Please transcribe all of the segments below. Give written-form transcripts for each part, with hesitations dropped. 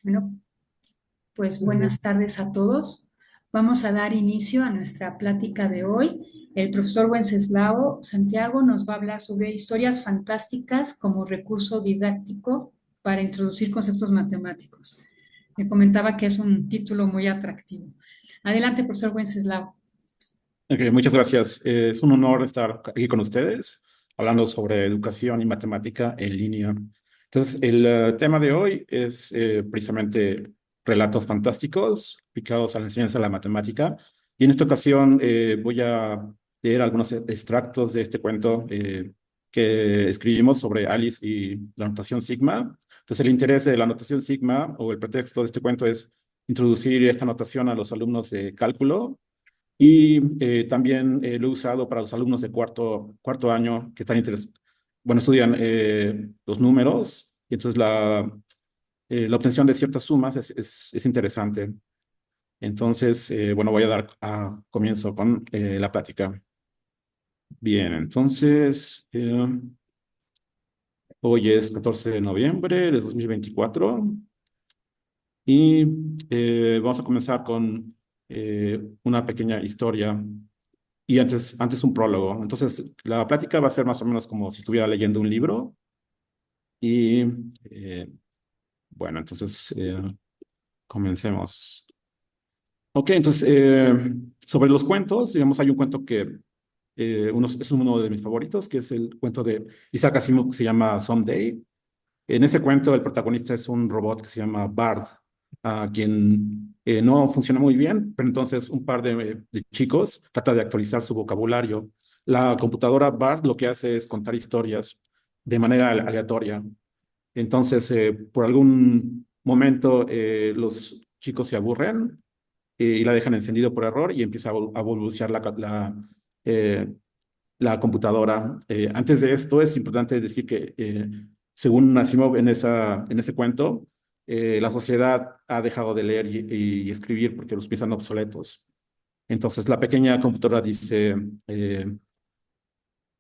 Bueno, pues buenas tardes a todos. Vamos a dar inicio a nuestra plática de hoy. El profesor Wenceslao Santiago nos va a hablar sobre historias fantásticas como recurso didáctico para introducir conceptos matemáticos. Me comentaba que es un título muy atractivo. Adelante, profesor Wenceslao. Ok, muchas gracias. Es un honor estar aquí con ustedes, hablando sobre educación y matemática en línea. Entonces, el tema de hoy es precisamente relatos fantásticos aplicados a la enseñanza de la matemática. Y en esta ocasión voy a leer algunos extractos de este cuento que escribimos sobre Alice y la notación sigma. Entonces, el interés de la notación sigma o el pretexto de este cuento es introducir esta notación a los alumnos de cálculo y también lo he usado para los alumnos de cuarto año que están bueno, estudian los números, y entonces la obtención de ciertas sumas es interesante. Entonces, bueno, voy a dar comienzo con la plática. Bien, entonces, hoy es 14 de noviembre de 2024 y vamos a comenzar con una pequeña historia. Y antes un prólogo. Entonces, la plática va a ser más o menos como si estuviera leyendo un libro. Y bueno, entonces comencemos. Ok, entonces, sobre los cuentos, digamos, hay un cuento que es uno de mis favoritos, que es el cuento de Isaac Asimov que se llama Someday. En ese cuento, el protagonista es un robot que se llama Bard, a quien no funciona muy bien, pero entonces un par de chicos trata de actualizar su vocabulario. La computadora Bard lo que hace es contar historias de manera aleatoria. Entonces, por algún momento, los chicos se aburren y la dejan encendido por error y empieza a balbucear eh, la computadora. Antes de esto, es importante decir que, según Asimov en ese cuento, la sociedad ha dejado de leer y escribir porque los piensan obsoletos. Entonces, la pequeña computadora dice,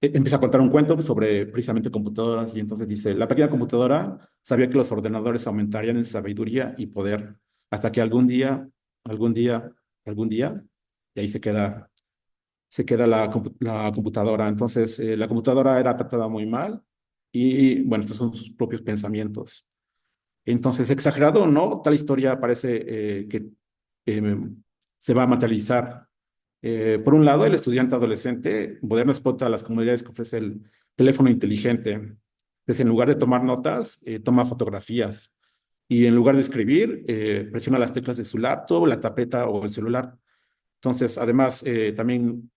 empieza a contar un cuento sobre precisamente computadoras y entonces dice, la pequeña computadora sabía que los ordenadores aumentarían en sabiduría y poder hasta que algún día, algún día, y ahí se queda la computadora. Entonces, la computadora era tratada muy mal y, bueno, estos son sus propios pensamientos. Entonces, exagerado o no, tal historia parece que eh, se va a materializar. Por un lado, el estudiante adolescente moderno explota las comodidades que ofrece el teléfono inteligente. Entonces, en lugar de tomar notas, toma fotografías. Y en lugar de escribir, presiona las teclas de su laptop, la tableta o el celular. Entonces, además, también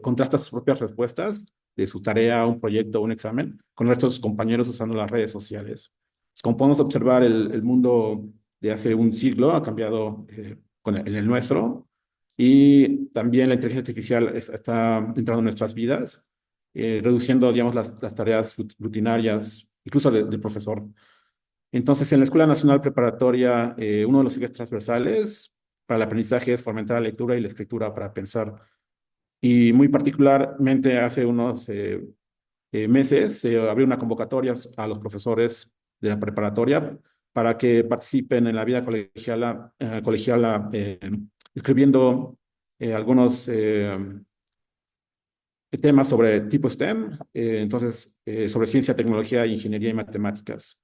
contrasta sus propias respuestas de su tarea, un proyecto, un examen, con el resto de sus compañeros usando las redes sociales. Pues, como podemos observar, el mundo de hace un siglo ha cambiado en el nuestro y también la inteligencia artificial está entrando en nuestras vidas, reduciendo, digamos, las tareas rutinarias, incluso de profesor. Entonces, en la Escuela Nacional Preparatoria, uno de los ejes transversales para el aprendizaje es fomentar la lectura y la escritura para pensar. Y muy particularmente hace unos meses se abrió una convocatoria a los profesores de la preparatoria para que participen en la vida colegiala escribiendo algunos temas sobre tipo STEM, entonces sobre ciencia, tecnología, ingeniería y matemáticas.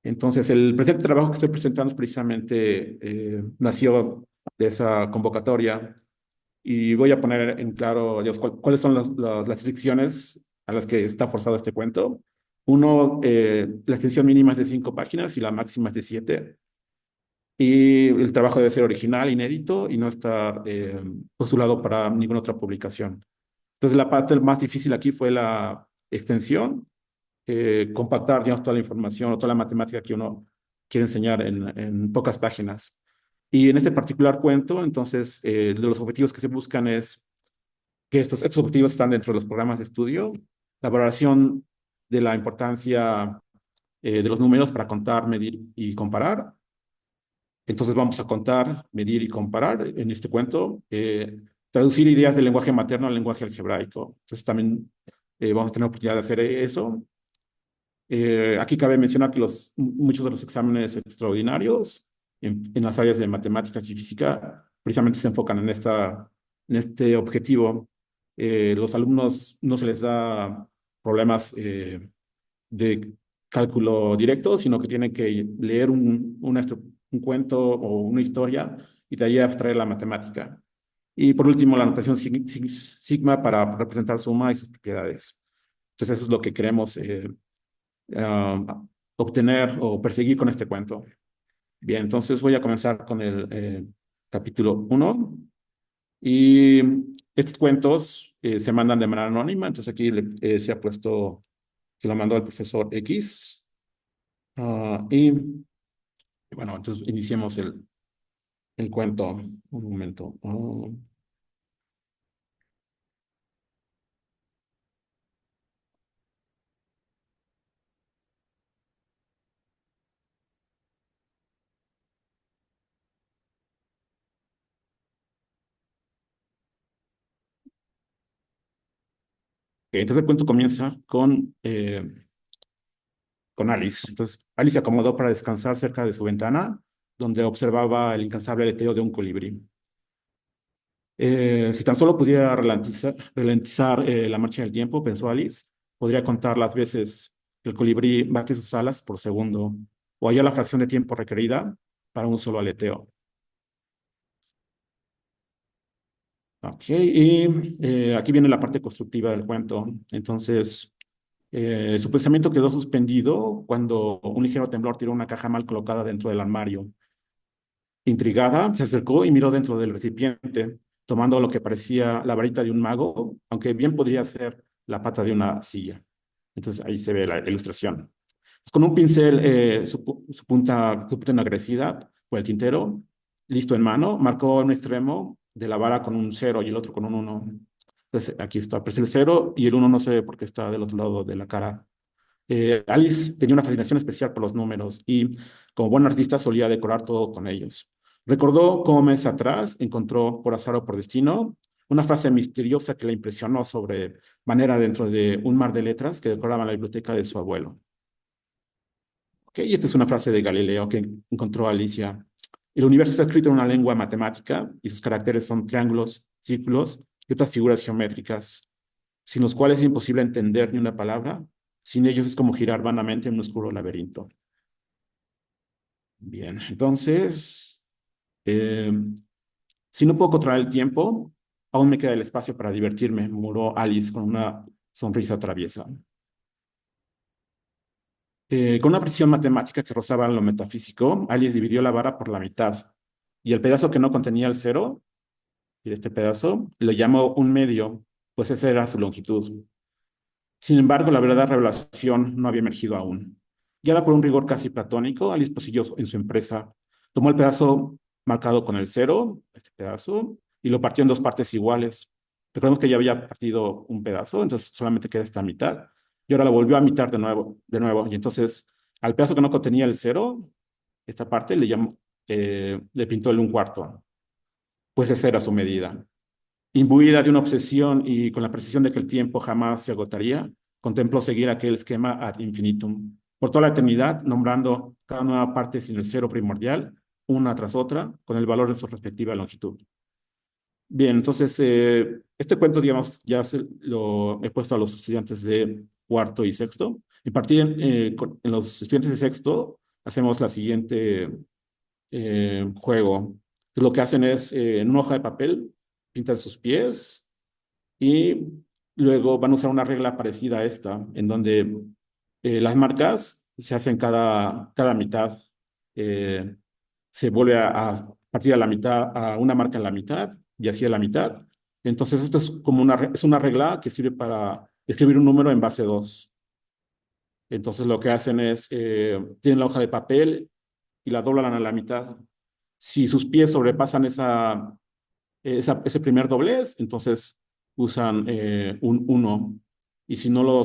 Entonces, el presente trabajo que estoy presentando es precisamente nació de esa convocatoria y voy a poner en claro, digamos, cuáles son las restricciones a las que está forzado este cuento. Uno, la extensión mínima es de 5 páginas y la máxima es de 7. Y el trabajo debe ser original, inédito y no estar postulado para ninguna otra publicación. Entonces, la parte más difícil aquí fue la extensión, compactar, digamos, toda la información o toda la matemática que uno quiere enseñar en pocas páginas. Y en este particular cuento, entonces, de los objetivos que se buscan es que estos objetivos están dentro de los programas de estudio, la valoración de la importancia de los números para contar, medir y comparar. Entonces vamos a contar, medir y comparar en este cuento, traducir ideas del lenguaje materno al lenguaje algebraico. Entonces también vamos a tener oportunidad de hacer eso. Aquí cabe mencionar que muchos de los exámenes extraordinarios en las áreas de matemáticas y física precisamente se enfocan en este objetivo. Los alumnos no se les da problemas de cálculo directo, sino que tienen que leer un cuento o una historia y de ahí abstraer la matemática. Y por último, la notación sigma para representar suma y sus propiedades. Entonces, eso es lo que queremos obtener o perseguir con este cuento. Bien, entonces voy a comenzar con el capítulo 1. Y estos cuentos se mandan de manera anónima, entonces aquí se ha puesto que lo mandó el profesor X. Y bueno, entonces iniciemos el cuento. Un momento. Entonces el cuento comienza con Alice. Entonces Alice se acomodó para descansar cerca de su ventana, donde observaba el incansable aleteo de un colibrí. Si tan solo pudiera ralentizar la marcha del tiempo, pensó Alice, podría contar las veces que el colibrí bate sus alas por segundo, o hallar la fracción de tiempo requerida para un solo aleteo. Ok, y aquí viene la parte constructiva del cuento. Entonces, su pensamiento quedó suspendido cuando un ligero temblor tiró una caja mal colocada dentro del armario. Intrigada, se acercó y miró dentro del recipiente, tomando lo que parecía la varita de un mago, aunque bien podría ser la pata de una silla. Entonces ahí se ve la ilustración. Con un pincel, su punta ennegrecida por el tintero, listo en mano, marcó un extremo de la vara con un 0 y el otro con un 1. Entonces aquí está, aparece el 0 y el 1 no se ve porque está del otro lado de la cara. Alice tenía una fascinación especial por los números y, como buen artista, solía decorar todo con ellos. Recordó cómo meses atrás encontró, por azar o por destino, una frase misteriosa que la impresionó sobre manera dentro de un mar de letras que decoraba la biblioteca de su abuelo. Ok, y esta es una frase de Galileo que encontró Alicia. El universo está escrito en una lengua matemática y sus caracteres son triángulos, círculos y otras figuras geométricas, sin los cuales es imposible entender ni una palabra. Sin ellos es como girar vanamente en un oscuro laberinto. Bien, entonces, eh, si no puedo controlar el tiempo, aún me queda el espacio para divertirme, murmuró Alice con una sonrisa traviesa. Con una precisión matemática que rozaba lo metafísico, Alice dividió la vara por la mitad y el pedazo que no contenía el cero, y este pedazo, le llamó un medio, pues esa era su longitud. Sin embargo, la verdadera revelación no había emergido aún. Guiada por un rigor casi platónico, Alice prosiguió en su empresa. Tomó el pedazo marcado con el cero, este pedazo, y lo partió en dos partes iguales. Recordemos que ya había partido un pedazo, entonces solamente queda esta mitad. Y ahora lo volvió a mitar de nuevo. Y entonces, al pedazo que no contenía el cero, esta parte le pintó el un cuarto, pues esa era su medida. Imbuida de una obsesión y con la precisión de que el tiempo jamás se agotaría, contempló seguir aquel esquema ad infinitum, por toda la eternidad, nombrando cada nueva parte sin el cero primordial, una tras otra, con el valor de su respectiva longitud. Bien, entonces, este cuento, digamos, lo he puesto a los estudiantes de cuarto y sexto. En partir en los estudiantes de sexto, hacemos la siguiente juego. Lo que hacen es, en una hoja de papel, pintan sus pies y luego van a usar una regla parecida a esta, en donde las marcas se hacen cada mitad. eh, Se vuelve a partir a la mitad, a una marca en la mitad y así a la mitad. Entonces, esto es como es una regla que sirve para escribir un número en base 2. Entonces, lo que hacen es, tienen la hoja de papel y la doblan a la mitad. Si sus pies sobrepasan ese primer doblez, entonces usan un 1. Y si no lo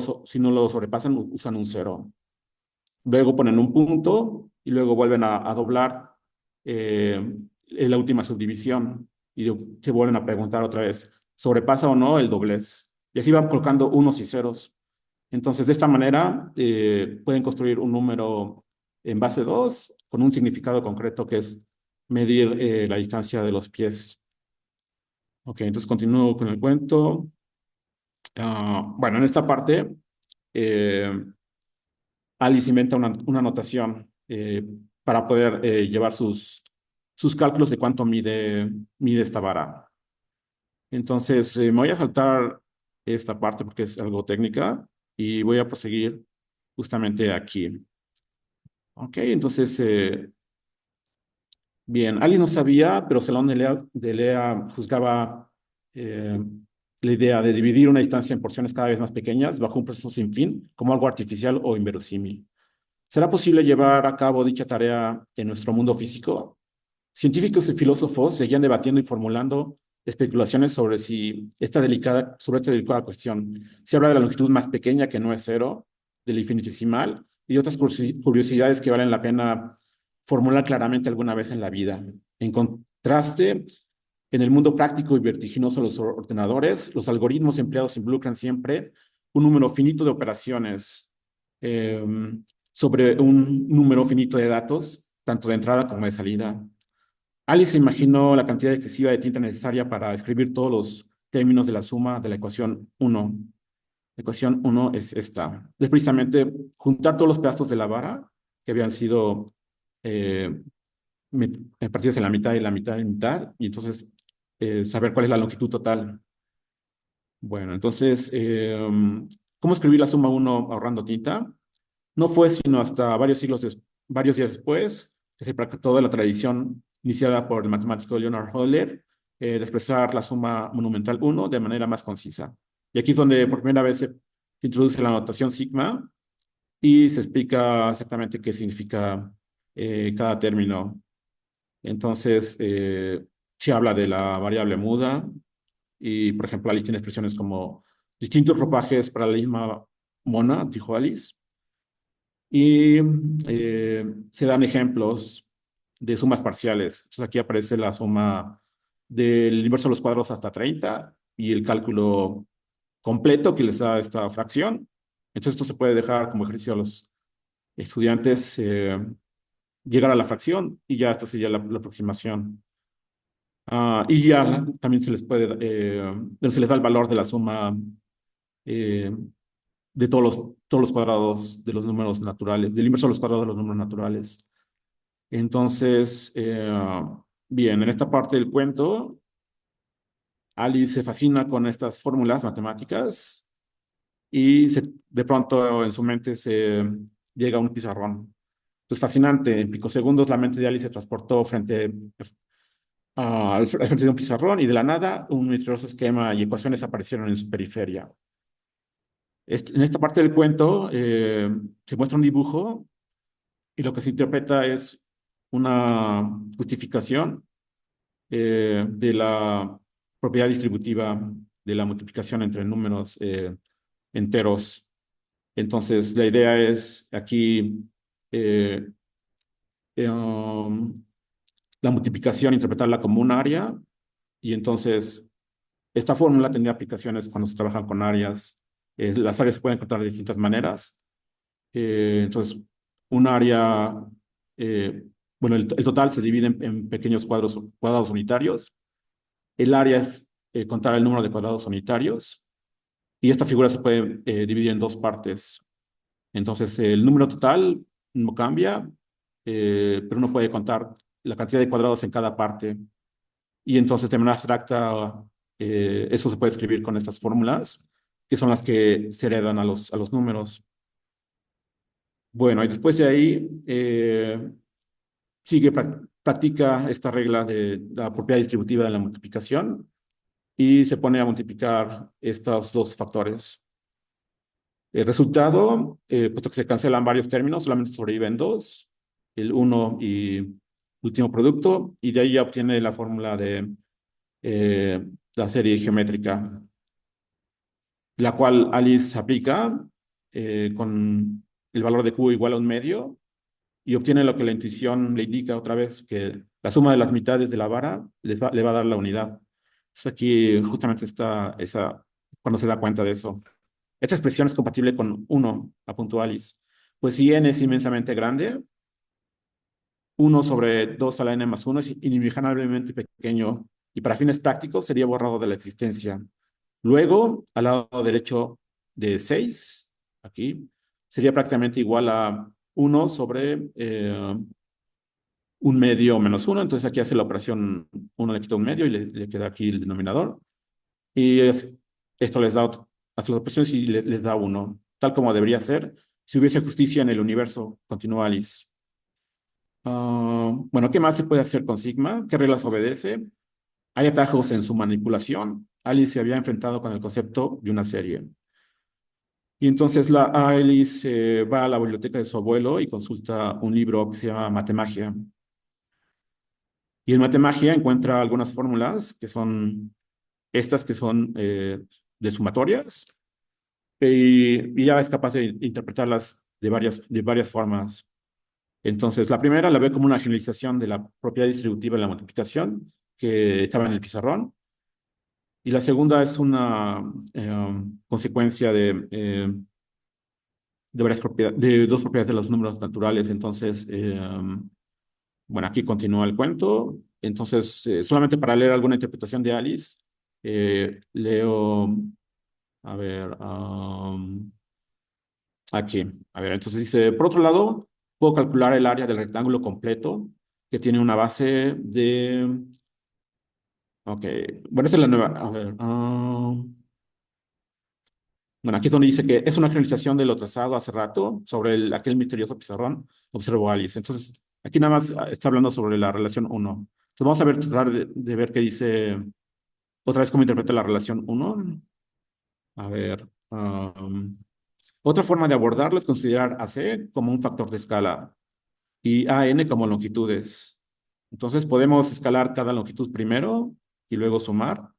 sobrepasan, usan un 0. Luego ponen un punto y luego vuelven a doblar eh, la última subdivisión y se vuelven a preguntar otra vez, ¿sobrepasa o no el doblez? Y así van colocando unos y ceros. Entonces, de esta manera, pueden construir un número en base 2 con un significado concreto que es medir la distancia de los pies. Ok, entonces continúo con el cuento. Bueno, en esta parte, eh, Alice inventa una notación para poder llevar sus cálculos de cuánto mide esta vara. Entonces, me voy a saltar esta parte porque es algo técnica y voy a proseguir justamente aquí. Ok, entonces, bien, Alice no sabía, pero Salón de Lea juzgaba eh, la idea de dividir una distancia en porciones cada vez más pequeñas bajo un proceso sin fin como algo artificial o inverosímil. ¿Será posible llevar a cabo dicha tarea en nuestro mundo físico? Científicos y filósofos seguían debatiendo y formulando especulaciones sobre esta delicada cuestión. Se habla de la longitud más pequeña que no es cero, del infinitesimal y otras curiosidades que valen la pena formular claramente alguna vez en la vida. En contraste, en el mundo práctico y vertiginoso de los ordenadores, los algoritmos empleados involucran siempre un número finito de operaciones eh, sobre un número finito de datos, tanto de entrada como de salida. Alice imaginó la cantidad excesiva de tinta necesaria para escribir todos los términos de la suma de la ecuación 1. La ecuación 1 es esta. Es precisamente juntar todos los pedazos de la vara que habían sido eh, partidos en la mitad y la mitad y mitad, y entonces saber cuál es la longitud total. Bueno, entonces, ¿cómo escribir la suma 1 ahorrando tinta? No fue sino hasta varios días después que se practicó la tradición iniciada por el matemático Leonard Euler de expresar la suma monumental 1 de manera más concisa. Y aquí es donde por primera vez se introduce la notación sigma y se explica exactamente qué significa cada término. Entonces, se habla de la variable muda y, por ejemplo, Alice tiene expresiones como distintos ropajes para la misma mona, dijo Alice. Y se dan ejemplos de sumas parciales. Entonces aquí aparece la suma del inverso de los cuadrados hasta 30 y el cálculo completo que les da esta fracción. Entonces esto se puede dejar como ejercicio a los estudiantes llegar a la fracción y ya esta sería la aproximación. Y ya también se les da el valor de la suma eh, de todos los cuadrados de los números naturales, del inverso de los cuadrados de los números naturales. Entonces, bien, en esta parte del cuento, Alice se fascina con estas fórmulas matemáticas y de pronto en su mente se llega a un pizarrón. Es fascinante, en picosegundos la mente de Alice se transportó al frente de un pizarrón y de la nada un misterioso esquema y ecuaciones aparecieron en su periferia. En esta parte del cuento se muestra un dibujo y lo que se interpreta es una justificación de la propiedad distributiva de la multiplicación entre números enteros. Entonces, la idea es aquí eh, um, la multiplicación, interpretarla como un área, y entonces esta fórmula tendría aplicaciones cuando se trabajan con áreas. Las áreas se pueden encontrar de distintas maneras. Entonces, un área, eh, bueno, el total se divide en pequeños cuadrados unitarios. El área es contar el número de cuadrados unitarios y esta figura se puede dividir en dos partes. Entonces, el número total no cambia, pero uno puede contar la cantidad de cuadrados en cada parte. Y entonces, de manera abstracta, eso se puede escribir con estas fórmulas, que son las que se heredan a los números. Bueno, y después de ahí, practica esta regla de la propiedad distributiva de la multiplicación y se pone a multiplicar estos dos factores. El resultado, puesto que se cancelan varios términos, solamente sobreviven dos, el uno y último producto, y de ahí ya obtiene la fórmula de eh, la serie geométrica, la cual Alice aplica con el valor de Q igual a un medio, y obtiene lo que la intuición le indica otra vez, que la suma de las mitades de la vara le va a dar la unidad. Entonces aquí justamente está cuando se da cuenta de eso. esta expresión es compatible con 1, apuntó Alice. Pues si n es inmensamente grande, 1/2 a la n más 1 es inimaginablemente pequeño y para fines prácticos sería borrado de la existencia. Luego, al lado derecho de 6, aquí, sería prácticamente igual a 1/1 menos 1. Entonces aquí hace la operación, 1 le quita un medio y le queda aquí el denominador. Y esto les da, hace las operaciones y les da 1, tal como debería ser si hubiese justicia en el universo, continúa Alice. Bueno, ¿qué más se puede hacer con sigma? ¿Qué reglas obedece? Hay atajos en su manipulación. Alice se había enfrentado con el concepto de una serie. Y entonces Alice va a la biblioteca de su abuelo y consulta un libro que se llama Matemagia. Y en Matemagia encuentra algunas fórmulas que son estas que son de sumatorias y ya es capaz de interpretarlas de varias formas. Entonces, la primera la ve como una generalización de la propiedad distributiva de la multiplicación que estaba en el pizarrón. Y la segunda es una consecuencia de dos propiedades de los números naturales. Entonces, bueno, aquí continúa el cuento. Entonces, solamente para leer alguna interpretación de Alice, leo, a ver, aquí. A ver, entonces dice, por otro lado, puedo calcular el área del rectángulo completo que tiene una base de... Ok, bueno, esta es la nueva. A ver, bueno, aquí es donde dice que es una generalización de lo trazado hace rato sobre aquel misterioso pizarrón, observó Alice. Entonces, aquí nada más está hablando sobre la relación uno. Entonces, vamos a ver, tratar de ver qué dice, otra vez cómo interpreta la relación uno. A ver, otra forma de abordarlo es considerar a C como un factor de escala y a n como longitudes. Entonces, podemos escalar cada longitud primero y luego sumar,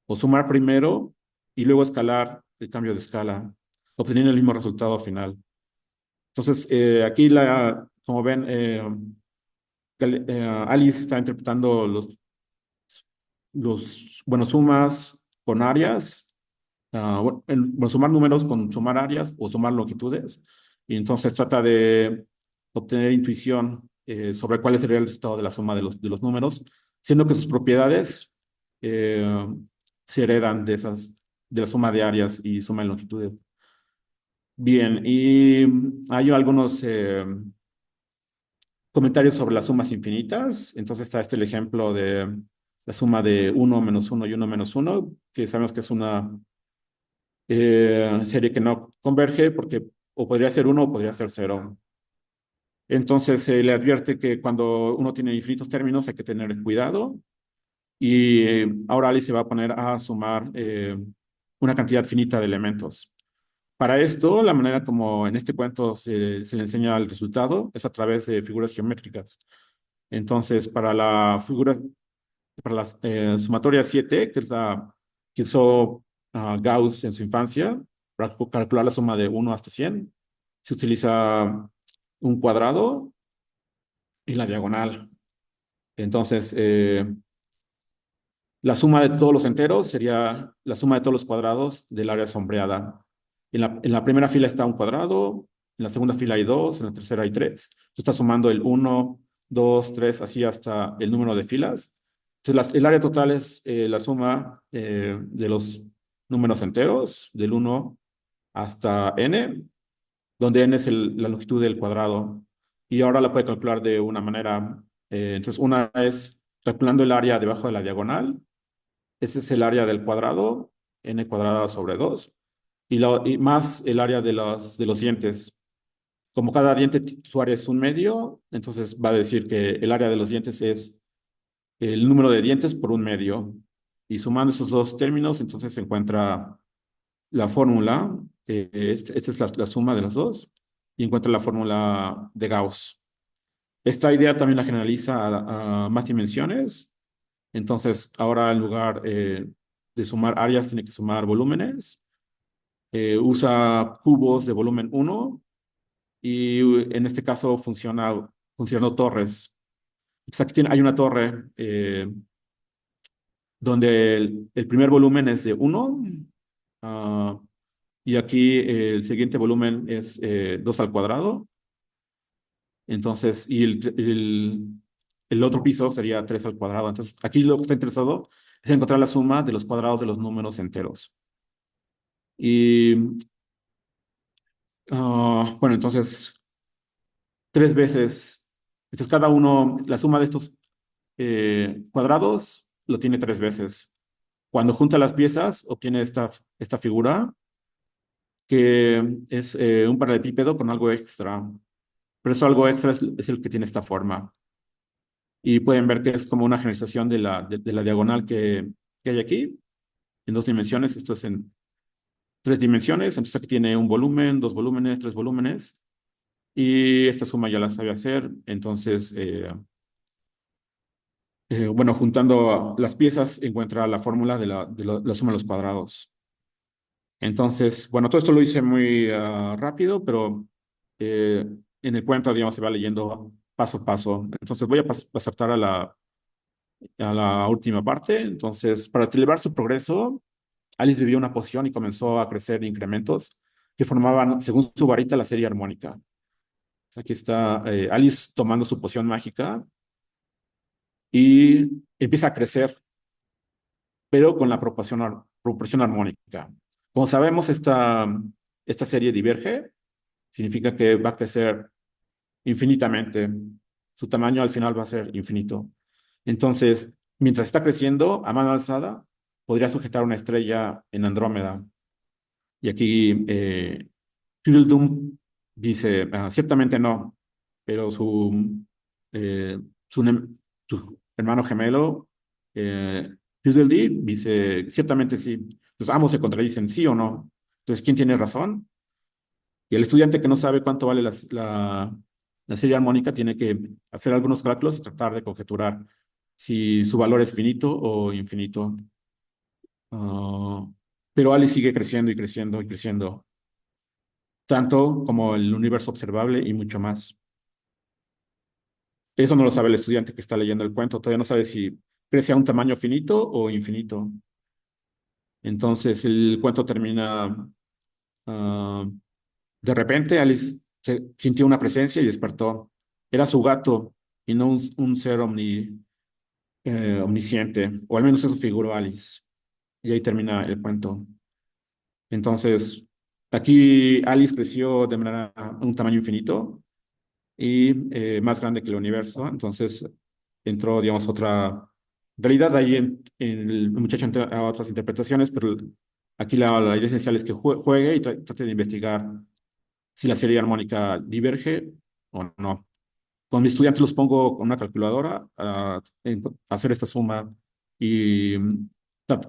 o sumar primero y luego escalar el cambio de escala, obteniendo el mismo resultado final. Entonces, aquí, como ven, Alice está interpretando bueno, sumas con áreas, bueno, sumar números con sumar áreas o sumar longitudes, y entonces trata de obtener intuición sobre cuál sería el resultado de la suma de los números, siendo que sus propiedades eh, se heredan de la suma de áreas y suma de longitudes. Bien, y hay algunos comentarios sobre las sumas infinitas. Entonces está el ejemplo de la suma de 1 - 1 y 1 - 1, que sabemos que es una serie que no converge porque o podría ser 1 o podría ser 0. Entonces se le advierte que cuando uno tiene infinitos términos hay que tener cuidado y ahora Ali se va a poner a sumar una cantidad finita de elementos. Para esto, la manera como en este cuento se le enseña el resultado es a través de figuras geométricas. Entonces, para la sumatoria 7, que es la que usó Gauss en su infancia, para calcular la suma de 1 hasta 100, se utiliza un cuadrado y la diagonal. Entonces, la suma de todos los enteros sería la suma de todos los cuadrados del área sombreada. En la primera fila está un cuadrado, en la segunda fila hay dos, en la tercera hay tres. Tú estás sumando el 1, 2, 3, así hasta el número de filas. Entonces, el área total es la suma de los números enteros, del 1 hasta n, donde n es la longitud del cuadrado. Y ahora la puede calcular de una manera. Entonces, una es calculando el área debajo de la diagonal. Ese es el área del cuadrado, n cuadrada sobre 2, y más el área de los dientes. Como cada diente, su área es un medio, entonces va a decir que el área de los dientes es el número de dientes por un medio. Y sumando esos dos términos, entonces se encuentra la fórmula, esta es la suma de los dos, y encuentra la fórmula de Gauss. Esta idea también la generaliza a más dimensiones. Entonces, ahora en lugar de sumar áreas, tiene que sumar volúmenes. Usa cubos de volumen 1 y en este caso funcionando torres. Entonces, aquí hay una torre donde el primer volumen es de 1 Y aquí el siguiente volumen es 2 al cuadrado. Entonces, y el otro piso sería 3 al cuadrado. Entonces, aquí lo que está interesado es encontrar la suma de los cuadrados de los números enteros. Y bueno, entonces, 3 veces. Entonces, cada uno, la suma de estos cuadrados lo tiene 3 veces. Cuando junta las piezas, obtiene esta figura, que es un paralelepípedo con algo extra. Pero eso algo extra es el que tiene esta forma. Y pueden ver que es como una generalización de la diagonal que hay aquí, en 2 dimensiones. Esto es en 3 dimensiones. Entonces aquí tiene un volumen, 2 volúmenes, 3 volúmenes. Y esta suma ya la sabe hacer. Entonces, bueno, juntando las piezas, encuentra la fórmula de la suma de los cuadrados. Entonces, bueno, todo esto lo hice muy rápido, pero eh, en el cuento, digamos, se va leyendo paso a paso. Entonces, voy a pasar a la última parte. Entonces, para celebrar su progreso, Alice vivió una poción y comenzó a crecer incrementos que formaban, según su varita, la serie armónica. Aquí está Alice tomando su poción mágica y empieza a crecer, pero con la proporción armónica. Como sabemos, esta serie diverge, significa que va a crecer infinitamente. Su tamaño al final va a ser infinito. Entonces, mientras está creciendo, a mano alzada, podría sujetar una estrella en Andrómeda. Y aquí Tweedledum dice, ciertamente no, pero eh, su hermano gemelo, Tweedledee, dice, ciertamente sí. Los ambos se contradicen, sí o no. Entonces, ¿quién tiene razón? Y el estudiante que no sabe cuánto vale la serie armónica tiene que hacer algunos cálculos y tratar de conjeturar si su valor es finito o infinito. Ah, pero Alice sigue creciendo y creciendo y creciendo, tanto como el universo observable y mucho más. Eso no lo sabe el estudiante que está leyendo el cuento, todavía no sabe si crece a un tamaño finito o infinito. Entonces el cuento termina, ah, de repente Alice sintió una presencia y despertó. Era su gato y no un ser omnisciente, o al menos eso figuró Alice. Y ahí termina el cuento. Entonces, aquí Alice creció de manera a un tamaño infinito y más grande que el universo. Entonces, entró, digamos, otra realidad. Ahí en el muchacho entra a otras interpretaciones, pero aquí la idea esencial es que juegue y trate de investigar si la serie armónica diverge o no. Con mis estudiantes los pongo con una calculadora a hacer esta suma y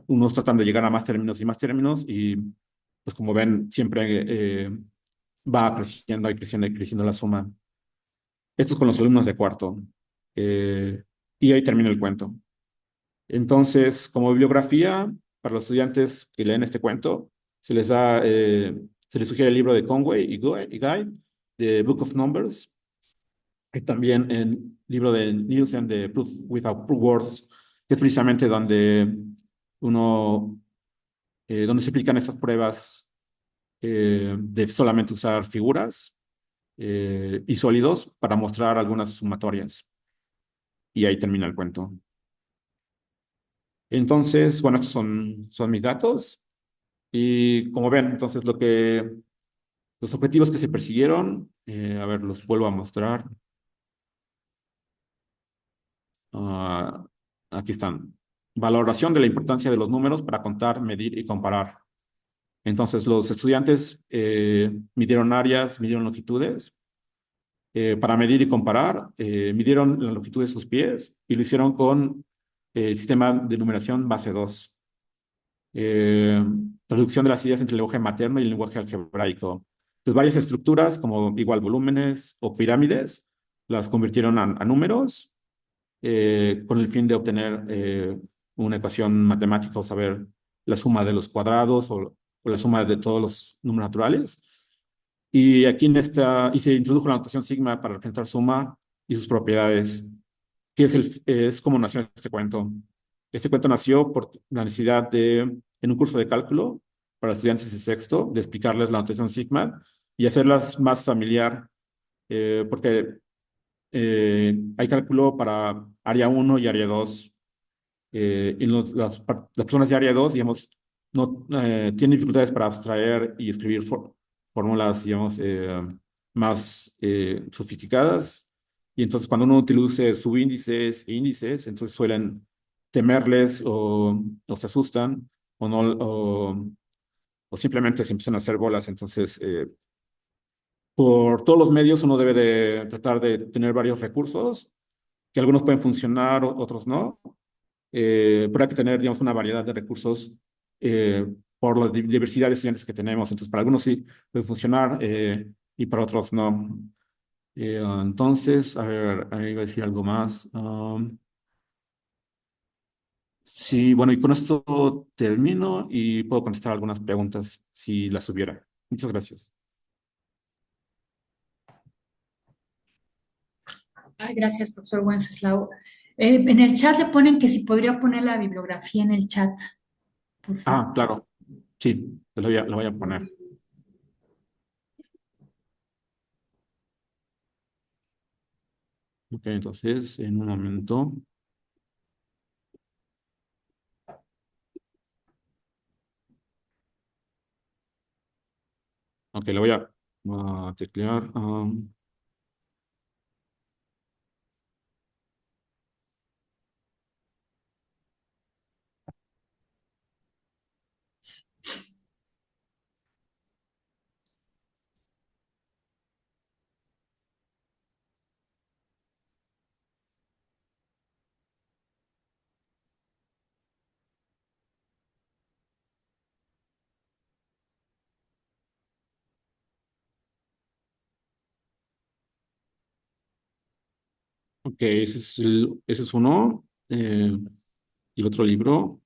unos tratan de llegar a más términos y más términos y pues como ven siempre va creciendo y creciendo y creciendo la suma. Esto es con los alumnos de cuarto. eh, y ahí termina el cuento. Entonces, como bibliografía, para los estudiantes que leen este cuento, se les sugiere el libro de Conway y Guy, The Book of Numbers. Hay también el libro de Nielsen de Proof Without Words, que es precisamente uno, donde se aplican estas pruebas de solamente usar figuras y sólidos para mostrar algunas sumatorias. Y ahí termina el cuento. Entonces, bueno, estos son mis datos. Y como ven, entonces los objetivos que se persiguieron, a ver, los vuelvo a mostrar. Ah, aquí están. Valoración de la importancia de los números para contar, medir y comparar. Entonces, los estudiantes midieron áreas, midieron longitudes. Para medir y comparar, midieron la longitud de sus pies y lo hicieron con el sistema de numeración base 2. eh, Traducción de las ideas entre el lenguaje materno y el lenguaje algebraico. Entonces, varias estructuras como igual volúmenes o pirámides las convirtieron a números con el fin de obtener una ecuación matemática o saber la suma de los cuadrados o la suma de todos los números naturales. Y aquí y se introdujo la notación sigma para representar suma y sus propiedades, que es como nació este cuento. Este cuento nació por la necesidad en un curso de cálculo, para estudiantes de sexto, de explicarles la notación sigma y hacerlas más familiar, porque hay cálculo para área uno y área 2 y las personas de área 2 digamos, no tienen dificultades para abstraer y escribir fórmulas, digamos, más sofisticadas. Y entonces cuando uno utiliza subíndices e índices, entonces suelen temerles o se asustan o no, o simplemente se empiezan a hacer bolas. Entonces, por todos los medios uno debe de tratar de tener varios recursos, que algunos pueden funcionar, otros no, pero hay que tener, digamos, una variedad de recursos eh, por la diversidad de estudiantes que tenemos. Entonces, para algunos sí puede funcionar y para otros no. Entonces, a ver, ahí iba a decir algo más. Sí, bueno, y con esto termino y puedo contestar algunas preguntas si las hubiera. Muchas gracias. Ay, gracias, profesor Wenceslao. En el chat le ponen que si podría poner la bibliografía en el chat, por favor. Ah, claro. Sí, lo voy a poner. Ok, entonces, en un momento. Ok, le voy a teclear. Ok, ese es uno. Y el otro libro.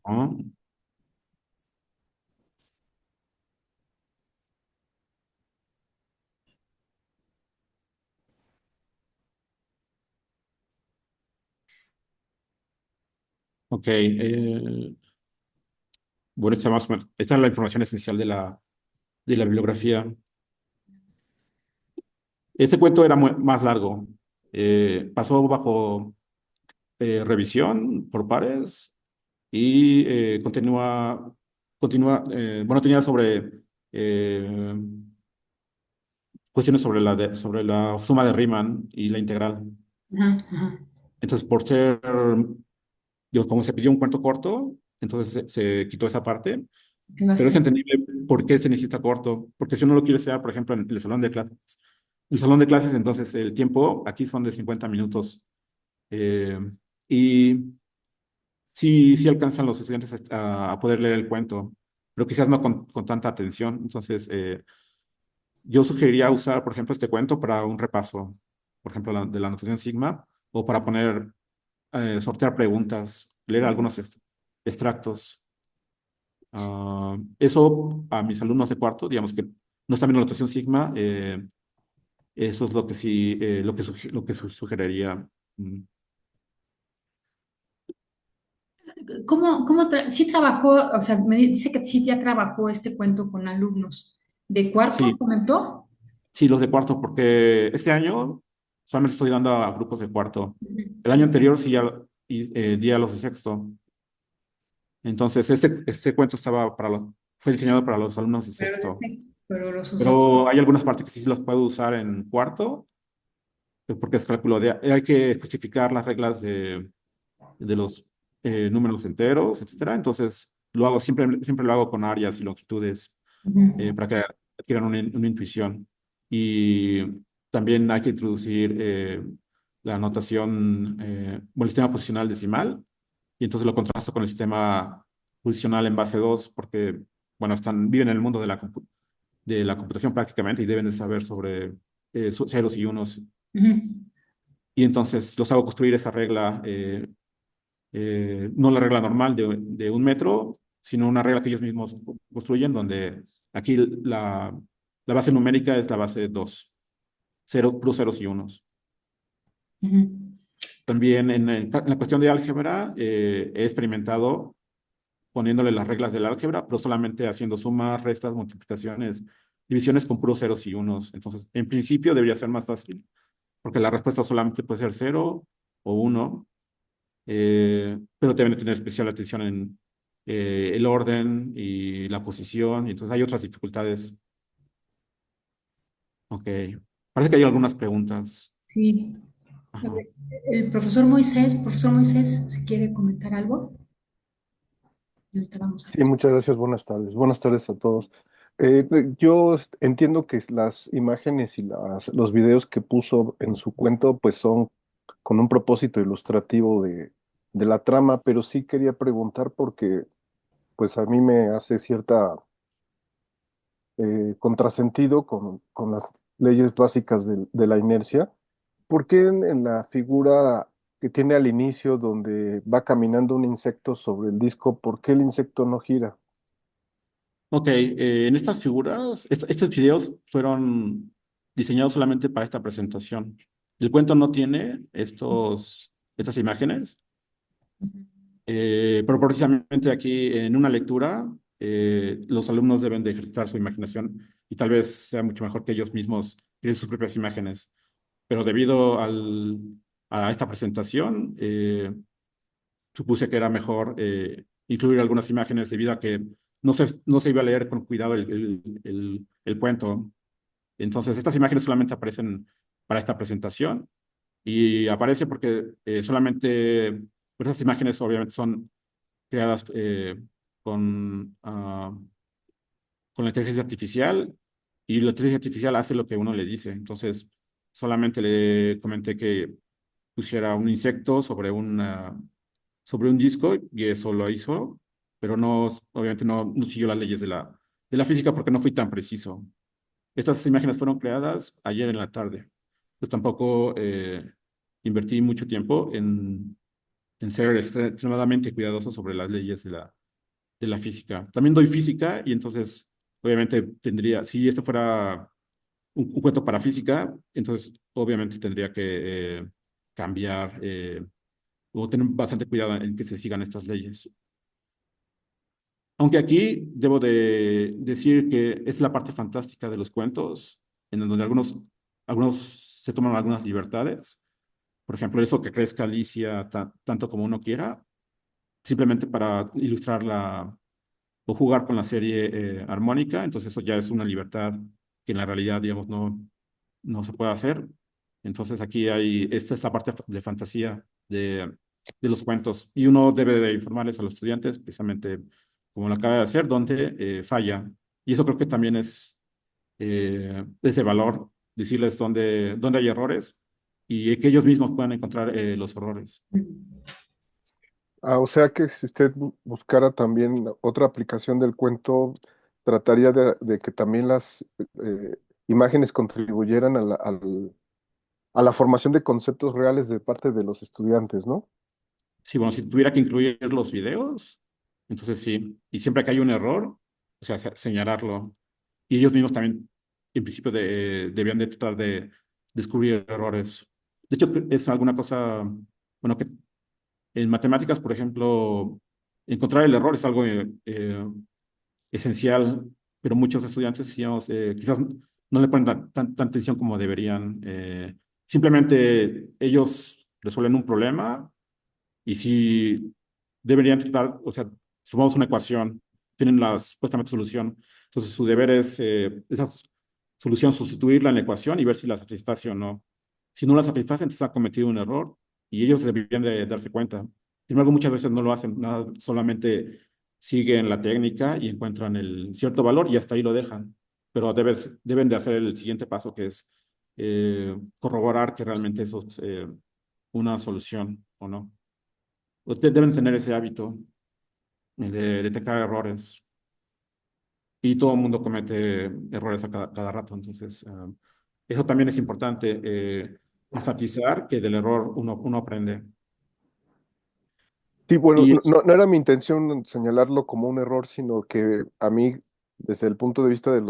Ajá. Ok, bueno, esta es la información esencial de la bibliografía. Este cuento era más largo. Pasó bajo revisión por pares y bueno, tenía cuestiones sobre la suma de Riemann y la integral. Ajá, ajá. Entonces, como se pidió un cuento corto, entonces se quitó esa parte, Que pero es basta. entendible por qué se necesita corto, porque si uno lo quiere hacer, por ejemplo, en el salón de clases, entonces el tiempo aquí son de 50 minutos eh, y sí alcanzan los estudiantes a poder leer el cuento, pero quizás no con tanta atención. Entonces, yo sugeriría usar, por ejemplo, este cuento para un repaso, por ejemplo, de la notación sigma, o para sortear preguntas, leer algunos extractos. Eso a mis alumnos de cuarto, digamos que no están viendo la notación sigma, eso es lo que sí, lo que sugeriría. Mm. Sí trabajó, o sea, me dice que sí ya trabajó este cuento con alumnos de cuarto, Sí, comentó? sí, los de cuarto, porque este año solamente estoy dando a grupos de cuarto. El año Ujú. anterior sí ya di a los de sexto. Entonces, este cuento fue diseñado para los alumnos de Pero de sexto. sexto, pero los usó. Pero hay algunas partes que sí los puedo usar en cuarto, porque es cálculo hay que justificar las reglas de los números enteros, etcétera. Entonces, siempre lo hago con áreas y longitudes Ujú. para que adquieran una intuición. y también hay que introducir la notación, bueno, el sistema posicional decimal, y entonces lo contrasto con el sistema posicional en base 2 porque, bueno, viven en el mundo de la computación prácticamente y deben de saber sobre ceros y unos. Ujú, Y entonces los hago construir esa regla, no la regla normal de 1 metro, sino una regla que ellos mismos construyen, donde aquí la base numérica es la base 2, cero, plus ceros y unos. ujú. También en la cuestión de álgebra, he experimentado poniéndole las reglas del álgebra, pero solamente haciendo sumas, restas, multiplicaciones, divisiones con puros ceros y unos. Entonces, en principio debería ser más fácil, porque la respuesta solamente puede ser 0 o 1, pero deben de tener especial atención en el orden y la posición, y entonces hay otras dificultades. Ok, parece que hay algunas preguntas. Sí. A Ajá. ver, el profesor Moisés, si quiere comentar algo, y ahorita vamos a Sí, responder. muchas gracias, buenas tardes. Buenas tardes a todos. Yo entiendo que las imágenes y los videos que puso en su cuento pues son con un propósito ilustrativo de la trama, pero sí quería preguntar porque pues a mí me hace cierta contrasentido con las leyes básicas de la inercia. ¿Por qué en la figura que tiene al inicio donde va caminando un insecto sobre el disco, por qué el insecto no gira? Ok, en estas figuras, estos videos fueron diseñados solamente para esta presentación. El cuento no tiene estas imágenes, pero precisamente aquí en una lectura, los alumnos deben de ejercitar su imaginación y tal vez sea mucho mejor que ellos mismos creen sus propias imágenes. Pero debido a esta presentación, supuse que era mejor incluir algunas imágenes debido a que no se iba a leer con cuidado el cuento. Entonces, estas imágenes solamente aparecen para esta presentación y aparece porque solamente, pues esas imágenes obviamente son creadas con la inteligencia artificial y la inteligencia artificial hace lo que uno le dice. Entonces, solamente le comenté que pusiera un insecto sobre un disco y eso lo hizo, pero no, obviamente no siguió las leyes de la física porque no fui tan preciso. Estas imágenes fueron creadas ayer en la tarde. Pues tampoco invertí mucho tiempo en ser extremadamente cuidadoso sobre las leyes de la física. También doy física y entonces, obviamente, si este fuera un cuento para física, entonces, obviamente, tendría que cambiar o tener bastante cuidado en que se sigan estas leyes. Aunque aquí debo de decir que es la parte fantástica de los cuentos, en donde algunos se toman algunas libertades. Por ejemplo, eso que crezca Alicia tanto como uno quiera, simplemente para ilustrarla o jugar con la serie armónica. Entonces eso ya es una libertad que en la realidad, digamos, no se puede hacer. Entonces aquí esta es la parte de fantasía de los cuentos y uno debe de informarles a los estudiantes, precisamente como lo acaba de hacer, donde falla. Y eso creo que también es de valor, decirles dónde hay errores y que ellos mismos puedan encontrar los errores. Ah, o sea que si usted buscara también otra aplicación del cuento, trataría de que también las imágenes contribuyeran a la formación de conceptos reales de parte de los estudiantes, ¿no? Sí, bueno, si tuviera que incluir los videos, entonces sí. Y siempre que hay un error, o sea, señalarlo. Y ellos mismos también, en principio, debían de tratar de descubrir errores. De hecho, es alguna cosa, bueno, que en matemáticas, por ejemplo, encontrar el error es algo esencial, pero muchos estudiantes, digamos, quizás no le ponen tanta atención como deberían. Simplemente ellos resuelven un problema y si deberían tratar, o sea, sumamos una ecuación, tienen la supuestamente solución. Entonces, su deber es esa solución sustituirla en la ecuación y ver si la satisface o no. Si no la satisface, entonces ha cometido un error y ellos deberían de darse cuenta. Sin embargo, muchas veces no lo hacen, nada, solamente siguen la técnica y encuentran el cierto valor y hasta ahí lo dejan. pero deben de hacer el siguiente paso, que es corroborar que realmente eso es una solución o no. Ustedes deben tener ese hábito de detectar errores y todo el mundo comete errores a cada rato. Entonces, eso también es importante, enfatizar que del error uno aprende. Sí, bueno, Y no era mi intención señalarlo como un error, sino que a mí, desde el punto de vista de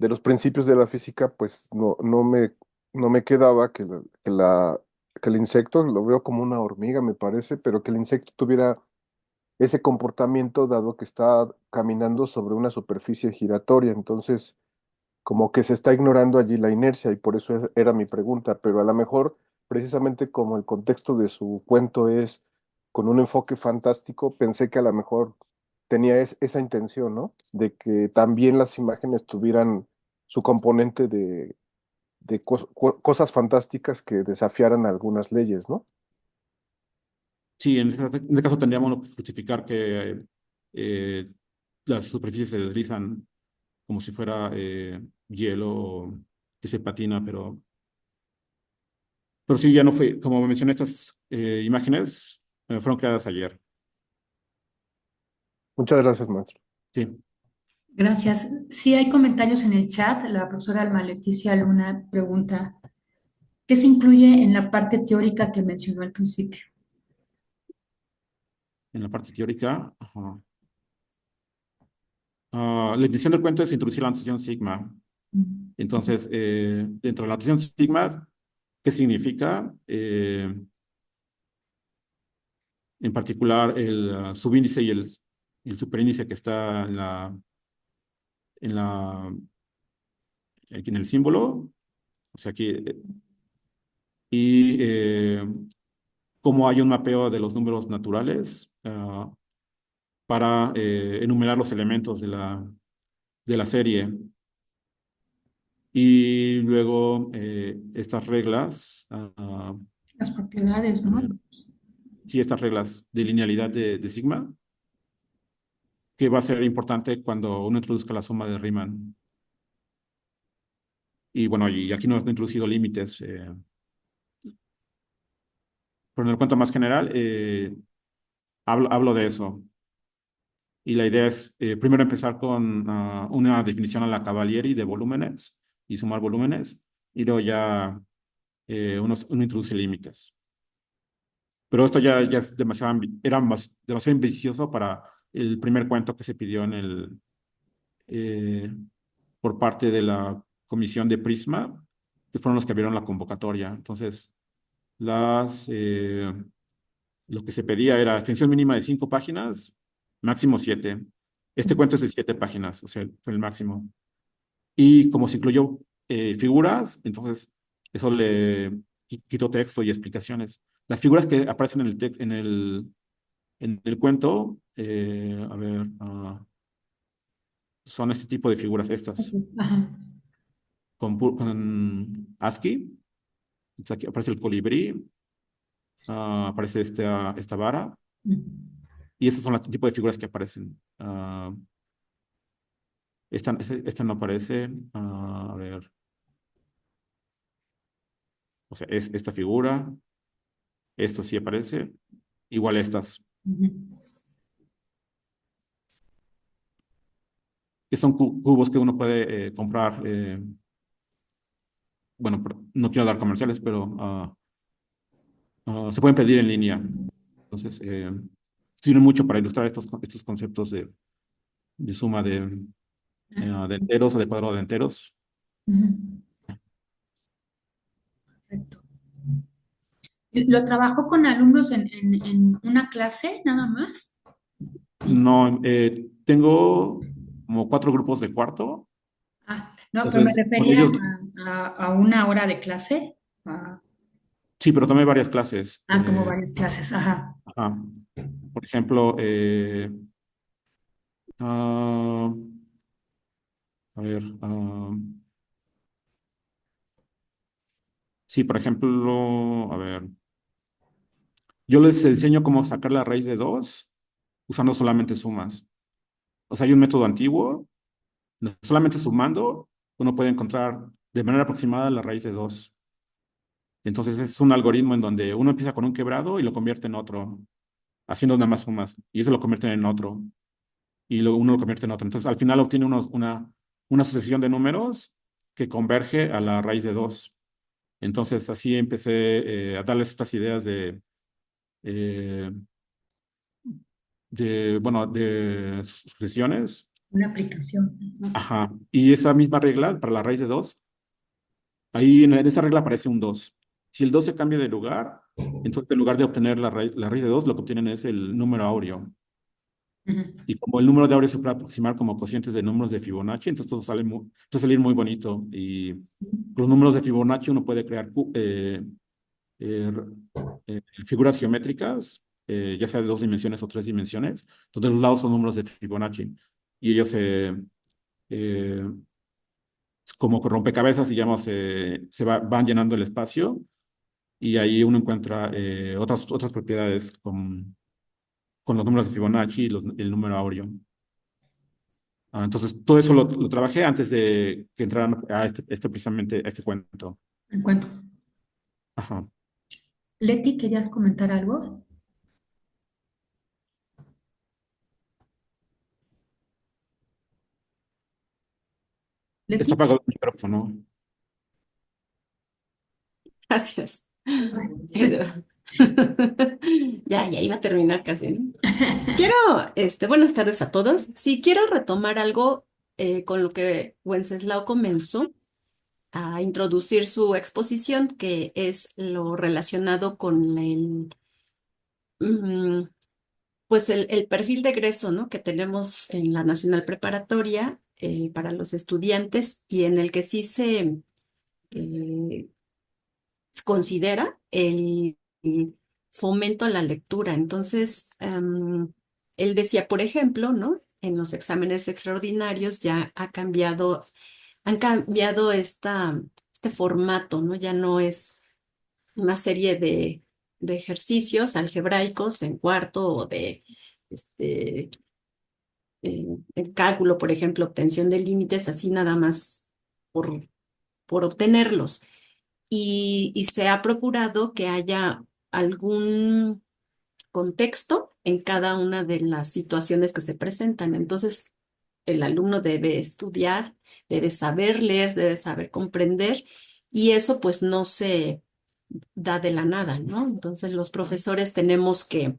los principios de la física, pues no me quedaba que el insecto, lo veo como una hormiga, me parece, pero que el insecto tuviera ese comportamiento dado que está caminando sobre una superficie giratoria. Entonces, como que se está ignorando allí la inercia y por eso era mi pregunta, pero a lo mejor precisamente como el contexto de su cuento es con un enfoque fantástico, pensé que a lo mejor tenía esa intención, ¿no? De que también las imágenes tuvieran su componente de cosas fantásticas que desafiaran algunas leyes, ¿no? sí, en este caso tendríamos que justificar que eh, las superficies se deslizan como si fuera hielo que se patina, pero sí, ya no fue, como mencioné, estas imágenes fueron creadas ayer. Muchas gracias, maestro. Sí, Gracias. Sí, hay comentarios en el chat. La profesora Alma Leticia Luna pregunta, ¿qué se incluye en la parte teórica que mencionó al principio? en la parte teórica. Ajá. La intención del cuento es introducir la notación sigma. Mm. Entonces, dentro de la notación sigma, ¿qué significa? En particular, el subíndice y el superíndice que está en la, aquí en el símbolo, o sea, aquí, y cómo hay un mapeo de los números naturales para enumerar los elementos de la serie. Y luego estas reglas, Las propiedades, a ¿no? ver, sí, estas reglas de linealidad de sigma, que va a ser importante cuando uno introduzca la suma de Riemann. Y bueno, y aquí no he introducido límites, pero en el cuento más general hablo de eso. Y la idea es primero empezar con una definición a la Cavalieri de volúmenes y sumar volúmenes, y luego ya uno introduce límites. Pero esto ya es demasiado, demasiado ambicioso para el primer cuento que se pidió eh, por parte de la comisión de Prisma, que fueron los que abrieron la convocatoria. Entonces, lo que se pedía era extensión mínima de 5 páginas, máximo 7. Este cuento es de 7 páginas, o sea, fue el máximo. Y como se incluyó figuras, entonces eso le quitó texto y explicaciones. Las figuras que aparecen en el texto, en el cuento, a ver, son este tipo de figuras, estas, Así. Ajá. con ASCII. Entonces, aquí aparece el colibrí, aparece esta vara, Mm. y esas son los tipos de figuras que aparecen. Esta no aparece, a ver, o sea, es esta figura, esto sí aparece, igual estas, Ujú. que son cubos que uno puede comprar. Bueno, no quiero dar comerciales, pero se pueden pedir en línea. Entonces, sirve mucho para ilustrar estos conceptos de suma de enteros o de cuadrado de enteros. Ujú. Perfecto. ¿Lo trabajo con alumnos en una clase nada más? No, tengo como 4 grupos de cuarto. Ah, no, pero me Entonces, con refería ellos, a una hora de clase. Ah, sí, pero tomé varias clases. como varias clases. Ajá. Ajá. Por ejemplo, ah, a ver, sí, por ejemplo, a ver, yo les enseño cómo sacar la raíz de 2 usando solamente sumas. O sea, hay un método antiguo No solamente sumando, uno puede encontrar de manera aproximada la raíz de 2. Entonces es un algoritmo en donde uno empieza con un quebrado y lo convierte en otro, haciendo nada más sumas, y eso lo convierte en otro, y uno lo convierte en otro. Entonces al final obtiene una sucesión de números que converge a la raíz de 2. Entonces así empecé a darles estas ideas eh, bueno, de sucesiones. Una aplicación. Ujú. Ajá. Y esa misma regla para la raíz de 2, ahí en esa regla aparece un 2. Si el 2 se cambia de lugar, entonces en lugar de obtener la raíz de 2, lo que obtienen es el número áureo. Ujú. Y como el número de áureo se puede aproximar como cocientes de números de Fibonacci, entonces todo puede salir muy bonito. Y con los números de Fibonacci uno puede crear eh, figuras geométricas, ya sea de 2 dimensiones o 3 dimensiones, donde los lados son números de Fibonacci. Y ellos eh, como con rompecabezas, digamos, van llenando el espacio y ahí uno encuentra otras propiedades con los números de Fibonacci y el número áureo. Entonces, todo eso lo trabajé antes de que entraran a precisamente a este cuento. En cuanto. Ajá. Leti, ¿querías comentar algo? Está Leti. apagado el micrófono. Gracias. Edu. Ya iba a terminar casi, ¿no? Quiero, buenas tardes a todos. Sí, quiero retomar algo con lo que Wenceslao comenzó a introducir su exposición, que es lo relacionado con mm, pues el perfil de egreso, ¿no? Que tenemos en la Nacional Preparatoria para los estudiantes y en el que sí eh, considera el fomento a la lectura. Entonces, él decía, por ejemplo, ¿no? En los exámenes extraordinarios ya han cambiado este formato, ¿no? Ya no es una serie de ejercicios algebraicos en cuarto o de este, el cálculo, por ejemplo, obtención de límites, así nada más por, por obtenerlos y se ha procurado que haya algún contexto en cada una de las situaciones que se presentan. Entonces, el alumno debe estudiar, debe saber leer, debe saber comprender y eso pues no se da de la nada, ¿no? Entonces, los profesores tenemos que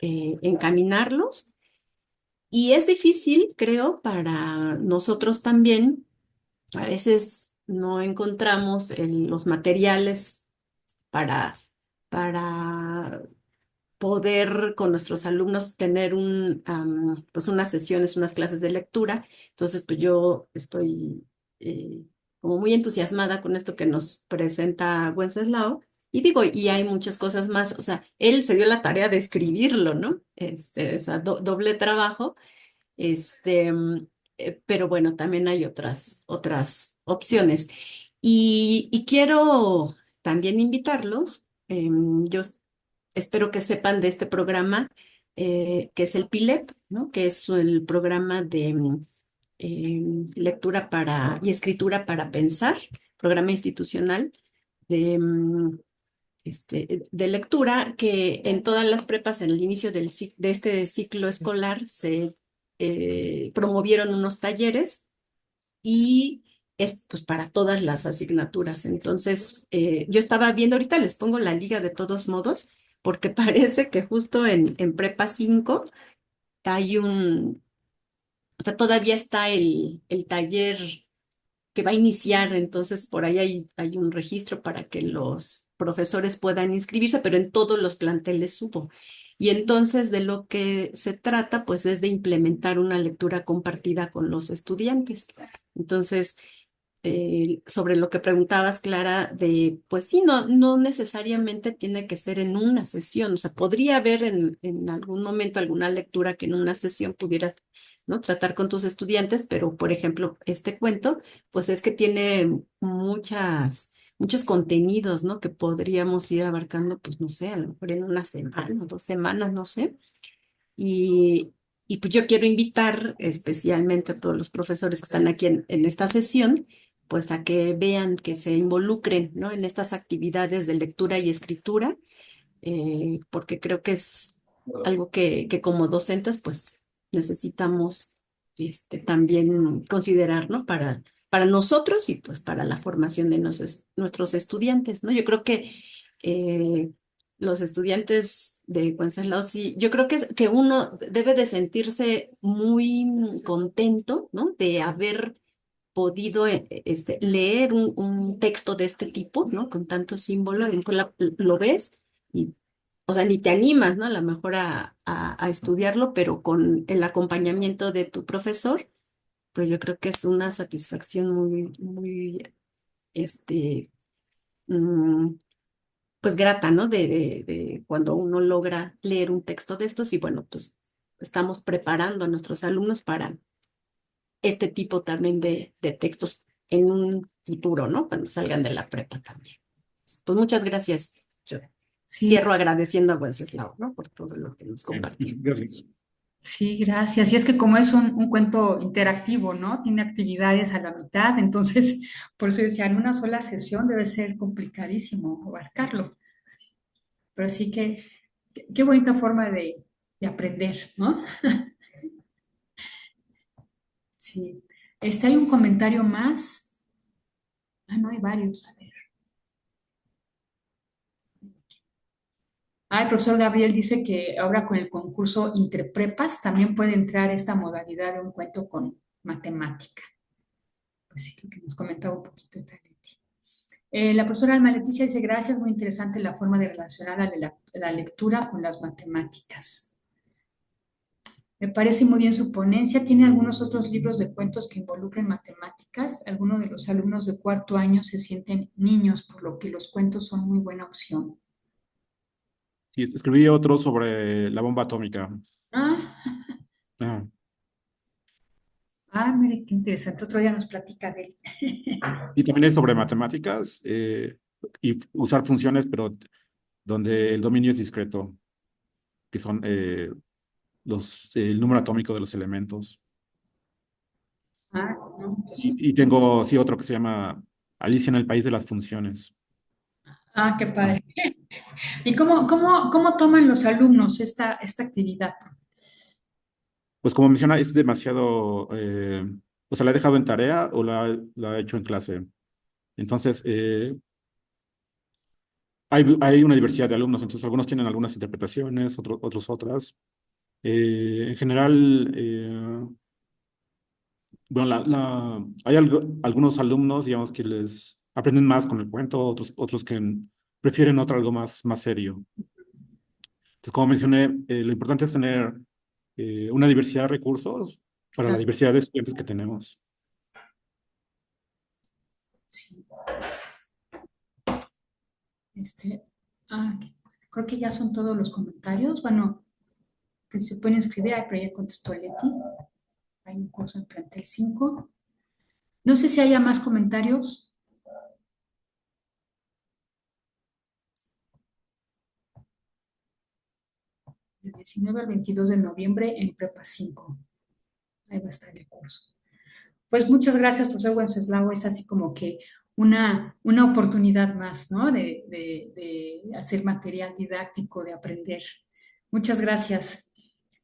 encaminarlos y es difícil, creo, para nosotros también. A veces no encontramos los materiales para, para poder con nuestros alumnos tener pues unas sesiones, unas clases de lectura. Entonces, pues yo estoy como muy entusiasmada con esto que nos presenta Wenceslao. Y digo, y hay muchas cosas más. O sea, él se dio la tarea de escribirlo, ¿no? Esa doble trabajo. Este, mm, pero bueno, también hay otras opciones. Y quiero también invitarlos. Yo espero que sepan de este programa que es el PILEP, ¿no? Que es el programa de lectura y escritura para pensar, programa institucional de lectura que en todas las prepas en el inicio de este ciclo escolar se promovieron unos talleres y es pues para todas las asignaturas. Entonces, yo estaba viendo ahorita, les pongo la liga de todos modos, porque parece que justo en Prepa 5 hay o sea, todavía está el taller que va a iniciar, entonces por ahí hay un registro para que los profesores puedan inscribirse, pero en todos los planteles hubo. Y entonces de lo que se trata, pues es de implementar una lectura compartida con los estudiantes. Entonces, sobre lo que preguntabas, Clara, pues sí, no necesariamente tiene que ser en una sesión, o sea, podría haber en algún momento alguna lectura que en una sesión pudieras, ¿no? Tratar con tus estudiantes, pero por ejemplo, este cuento pues es que tiene muchos contenidos, ¿no? Que podríamos ir abarcando, pues no sé, a lo mejor en una semana, 2 semanas, no sé. Y, Y pues yo quiero invitar especialmente a todos los profesores que están aquí en esta sesión, pues a que vean, que se involucren, ¿no? En estas actividades de lectura y escritura, porque creo que es algo que como docentes pues necesitamos también considerar, ¿no? Para nosotros y pues para la formación de nuestros estudiantes, ¿no? Yo creo que eh, los estudiantes de Wenceslao, sí, yo creo que uno debe de sentirse muy contento, ¿no? De haber podido leer un texto de este tipo, ¿no? Con tanto símbolo, y lo ves y, o sea, ni te animas, ¿no? A lo mejor a estudiarlo, pero con el acompañamiento de tu profesor, pues yo creo que es una satisfacción muy, muy, este, mm, pues grata, ¿no? De cuando uno logra leer un texto de estos y bueno, pues estamos preparando a nuestros alumnos para este tipo también de textos en un futuro, ¿no? Cuando salgan de la prepa también. Pues muchas gracias. Yo Sí, cierro agradeciendo a Wenceslao, ¿no? Por todo lo que nos compartió. Gracias. sí, gracias. Y es que como es un cuento interactivo, ¿no? Tiene actividades a la mitad, entonces, por eso decía, en una sola sesión debe ser complicadísimo abarcarlo. Pero sí que, qué bonita forma de aprender, ¿no? Sí. Hay un comentario más. Ah, no, hay varios. A ver. Ah, el profesor Gabriel dice que ahora con el concurso Interprepas también puede entrar esta modalidad de un cuento con matemática. Pues sí, lo que nos comentaba un poquito Tanetti. La profesora Alma Leticia dice, gracias, muy interesante la forma de relacionar la lectura con las matemáticas. Me parece muy bien su ponencia. Tiene algunos otros libros de cuentos que involucren matemáticas. Algunos de los alumnos de cuarto año se sienten niños, por lo que los cuentos son muy buena opción. Y escribí otro sobre la bomba atómica. Ah, Ah, mire, qué interesante. Otro día nos platica de él. y también es sobre matemáticas y usar funciones, pero donde el dominio es discreto, que son el número atómico de los elementos. Ah, no, pues, Y tengo, sí, otro que se llama Alicia en el País de las Funciones. qué padre. ¿Y cómo toman los alumnos esta actividad? Pues como menciona, es demasiado, o sea, la he dejado en tarea o la he hecho en clase. Entonces, hay una diversidad de alumnos, entonces algunos tienen algunas interpretaciones, otros otras. En general, bueno, hay algunos alumnos, digamos, que les aprenden más con el cuento, otros que prefieren algo más serio. Entonces, como mencioné, lo importante es tener una diversidad de recursos para la Ah, diversidad de estudiantes que tenemos. sí, este, ah, creo que ya son todos los comentarios. Bueno, que se pueden escribir. Pero ya contestó Leti. Hay un curso en plantel 5. No sé si haya más comentarios. Del 19 al 22 de noviembre en Prepa 5. Ahí va a estar el curso. Pues muchas gracias, profesor Wenceslao. Es así como que una oportunidad más, ¿no? De hacer material didáctico, de aprender. Muchas gracias.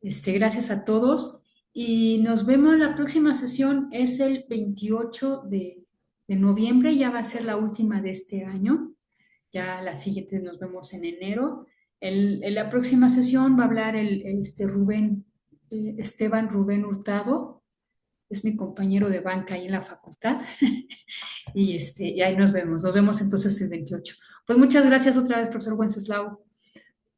Gracias a todos. Y nos vemos la próxima sesión. Es el 28 de noviembre. Ya va a ser la última de este año. Ya la siguiente nos vemos en enero. En la próxima sesión va a hablar Esteban Rubén Hurtado, es mi compañero de banca ahí en la facultad. Y ahí nos vemos entonces el 28. Pues muchas gracias otra vez, profesor Wenceslao,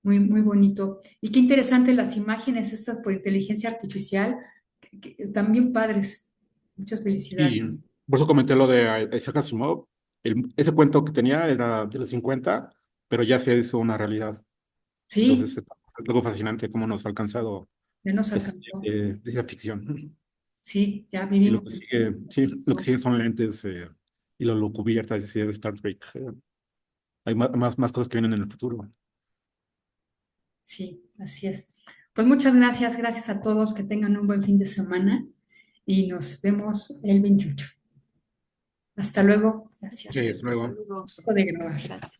muy, muy bonito. Y qué interesante las imágenes estas por inteligencia artificial, que están bien padres. Muchas Y felicidades. por eso comenté lo de Isaac Asimov. Ese cuento que tenía era de los 50, pero ya se hizo una realidad. Entonces, Sí, es algo fascinante cómo nos ha alcanzado ya nos esa alcanzó. ciencia ficción. Sí, ya Y lo vivimos que en sigue, sí, lo que sigue son lentes y lo cubiertas de Star Trek. Hay más cosas que vienen en el futuro. Sí, así es. Pues muchas gracias, gracias a todos, que tengan un buen fin de semana y nos vemos el 28. Hasta luego, Sí, gracias. luego. Luego, Dejo de grabar. gracias.